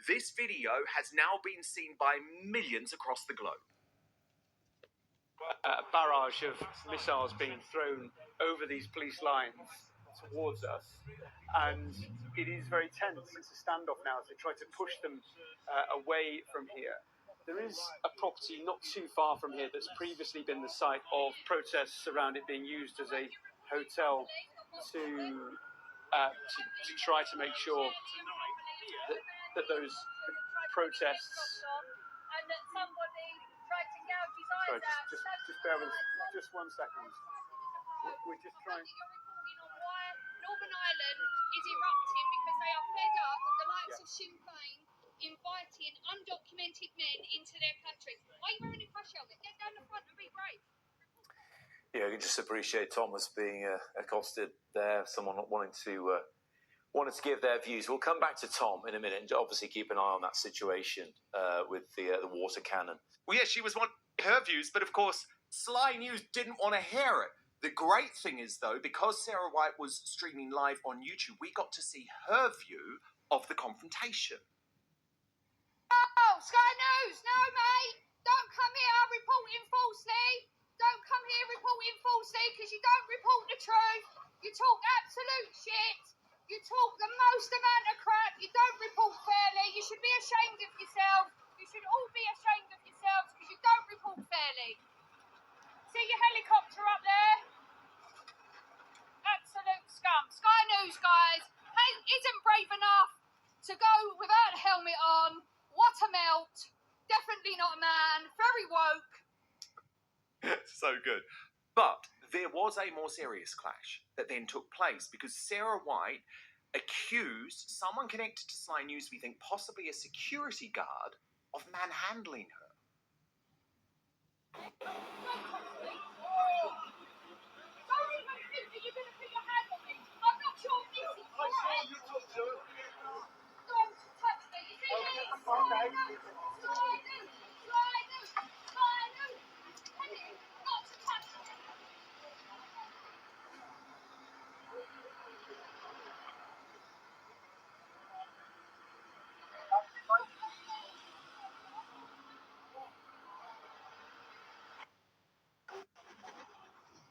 This video has now been seen by millions across the globe. A barrage of missiles being thrown over these police lines towards us, and it is very tense. It's a standoff now as they try to push them away from here. There is a property not too far from here that's previously been the site of protests around it being used as a hotel to try to make sure that those protests. Sorry, just bear with us just 1 second. We're just trying. Northern Ireland is erupting because they are fed up with the likes of Sinn Féin inviting undocumented men into their country. Why are you wearing a crash helmet? Get down the front and be brave. Yeah, I can just appreciate Thomas being accosted there, someone not wanting to give their views. We'll come back to Tom in a minute and obviously keep an eye on that situation with the water cannon. Well, yeah, she was wanting her views, but of course, Sly News didn't want to hear it. The great thing is, though, because Sarah White was streaming live on YouTube, we got to see her view of the confrontation. Oh, Sky News! No, mate! Don't come here reporting falsely! Don't come here reporting falsely because you don't report the truth! You talk absolute shit! You talk the most amount of crap! You don't report fairly! You should be ashamed of yourself! You should all be ashamed of yourselves because you don't report fairly! See your helicopter up there? Absolute scum. Sky News, guys, isn't brave enough to go without a helmet on. What a melt. Definitely not a man. Very woke. So good. But there was a more serious clash that then took place because Sarah White accused someone connected to Sly News, we think possibly a security guard, of manhandling her. Don't even think that you're going to put your hand on me. I'm not your missus. I saw you touch her. Don't touch me. You see me? Sly News. Tell him not to touch me.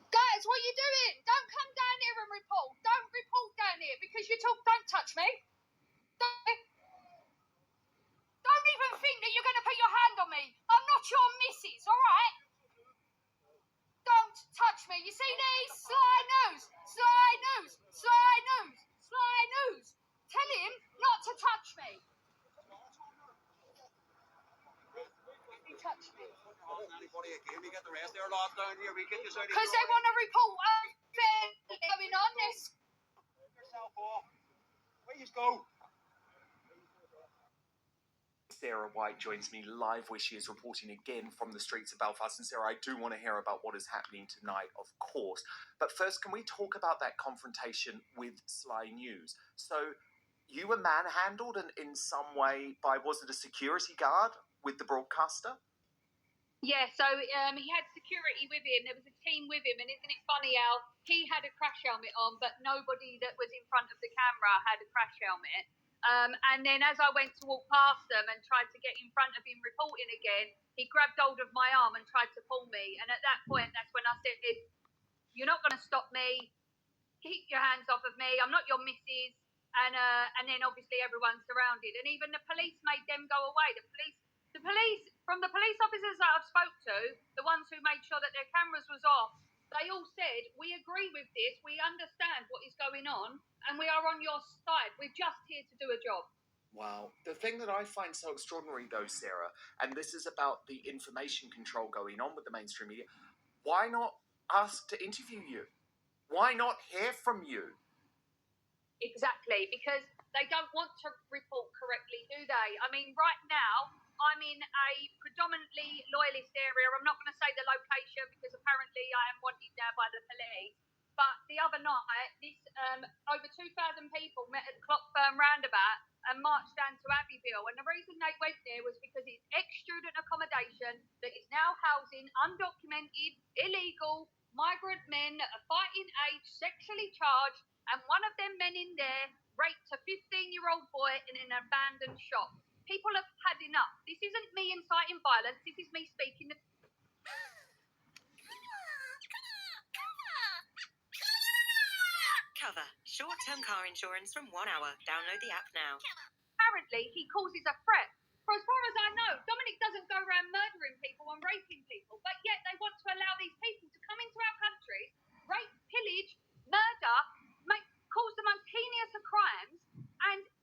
Guys, what are you doing? Don't come down here and report. Don't report down here because don't touch me. Don't even think that you're going to put your hand on me. I'm not your missus, all right? Don't touch me. You see these? Sly News. Tell him not to touch me. He touched me. Anybody again? We get the rest of their lads down here. We get this out. Because they want to report going on this. Get yourself off. Where you go? Sarah White joins me live where she is reporting again from the streets of Belfast. And Sarah, I do want to hear about what is happening tonight, of course. But first, can we talk about that confrontation with Sly News? So you were manhandled in some way by, was it a security guard with the broadcaster? Yeah, so he had security with him. There was a team with him. And isn't it funny how he had a crash helmet on, but nobody that was in front of the camera had a crash helmet. And then as I went to walk past them and tried to get in front of him reporting again, he grabbed hold of my arm and tried to pull me. And at that point, that's when I said, you're not going to stop me. Keep your hands off of me. I'm not your missus. And then obviously everyone's surrounded. And even the police made them go away. The police, from the police officers that I've spoke to, the ones who made sure that their cameras was off, they all said, we agree with this, we understand what is going on, and we are on your side. We're just here to do a job. Wow. The thing that I find so extraordinary, though, Sarah, and this is about the information control going on with the mainstream media, why not ask to interview you? Why not hear from you? Exactly, because they don't want to report correctly, do they? I mean, right now, I'm in a predominantly loyalist area. I'm not going to say the location because apparently I am wanted there by the police. But the other night, over 2,000 people met at Clockburn roundabout and marched down to Abbeyville. And the reason they went there was because it's ex-student accommodation that is now housing undocumented, illegal, migrant men that are fighting age, sexually charged. And one of them men in there raped a 15-year-old boy in an abandoned shop. people have had enough. This isn't me inciting violence. This is me speaking. Cover. Short-term car insurance from 1 hour. Download the app now. Apparently, he causes a threat. For as far as I know, Dominic doesn't go around murdering people and raping people, but yet they want to allow these people to come into our country, rape, pillage, murder, cause the most heinous of crimes,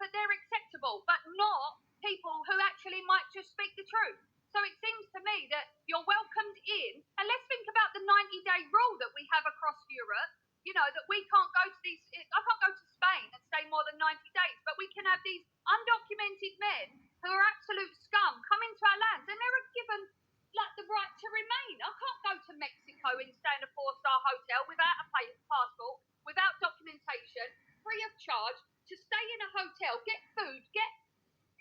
but they're acceptable, but not people who actually might just speak the truth. So it seems to me that you're welcomed in, and let's think about the 90-day rule that we have across Europe. You know, that we can't go to these, I can't go to Spain and stay more than 90 days, but we can have these undocumented men who are absolute scum come into our lands, and they're given, like, the right to remain. I can't go to Mexico and stay in a 4-star hotel without a passport, without documentation, free of charge, to stay in a hotel, get food, get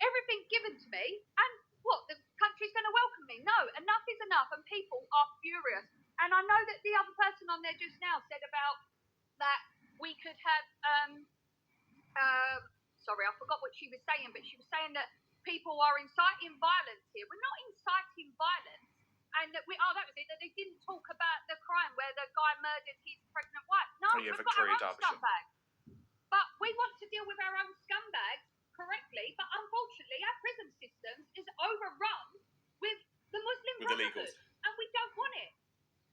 everything given to me, and what, the country's going to welcome me? No, enough is enough, and people are furious. And I know that the other person on there just now said about that we could have, sorry, I forgot what she was saying, but she was saying that people are inciting violence here. We're not inciting violence. And that that was it, that they didn't talk about the crime where the guy murdered his pregnant wife. No, we've got our own scumbags. But we want to deal with our own scumbags correctly, but unfortunately our prison system is overrun with the Muslim Brotherhood, and we don't want it.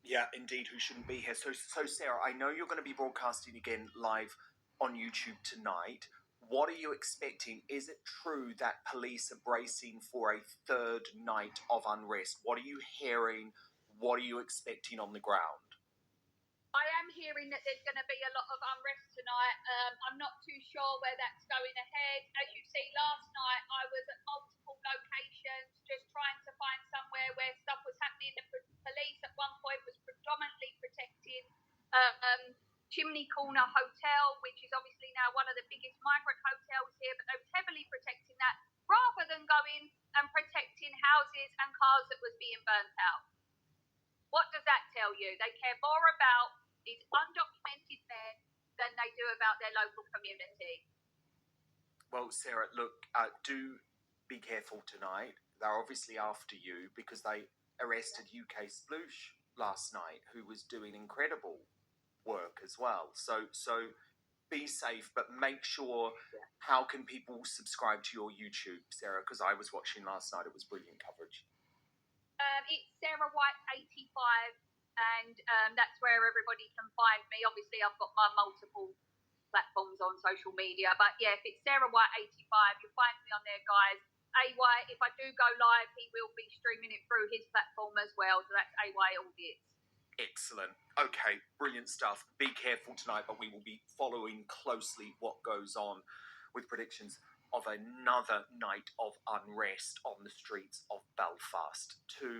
Yeah, indeed, who shouldn't be here. So Sarah, I know you're going to be broadcasting again live on YouTube tonight. What are you expecting? Is it true that police are bracing for a third night of unrest? What are you hearing? What are you expecting on the ground? I am hearing that there's going to be a lot of unrest tonight. I'm not too sure where that's going ahead. As you see, last night I was at multiple locations just trying to find somewhere where stuff was happening. The police at one point was predominantly protecting Chimney Corner Hotel, which is obviously now one of the biggest migrant hotels here, but they were heavily protecting that rather than going and protecting houses and cars that was being burnt out. What does that tell you? They care more about these undocumented men than they do about their local community. Well, Sarah, look, do be careful tonight. They're obviously after you because they arrested UK Sploosh last night, who was doing incredible work as well. So be safe, but make sure. How can people subscribe to your YouTube, Sarah? Because I was watching last night. It was brilliant coverage. It's Sarah White 85, and that's where everybody can find me. Obviously, I've got my multiple platforms on social media, but yeah, if it's Sarah White 85, you'll find me on there, guys. AY, if I do go live, he will be streaming it through his platform as well, so that's AY Audits. Excellent. Okay, brilliant stuff. Be careful tonight, but we will be following closely what goes on with predictions of another night of unrest on the streets of Belfast. To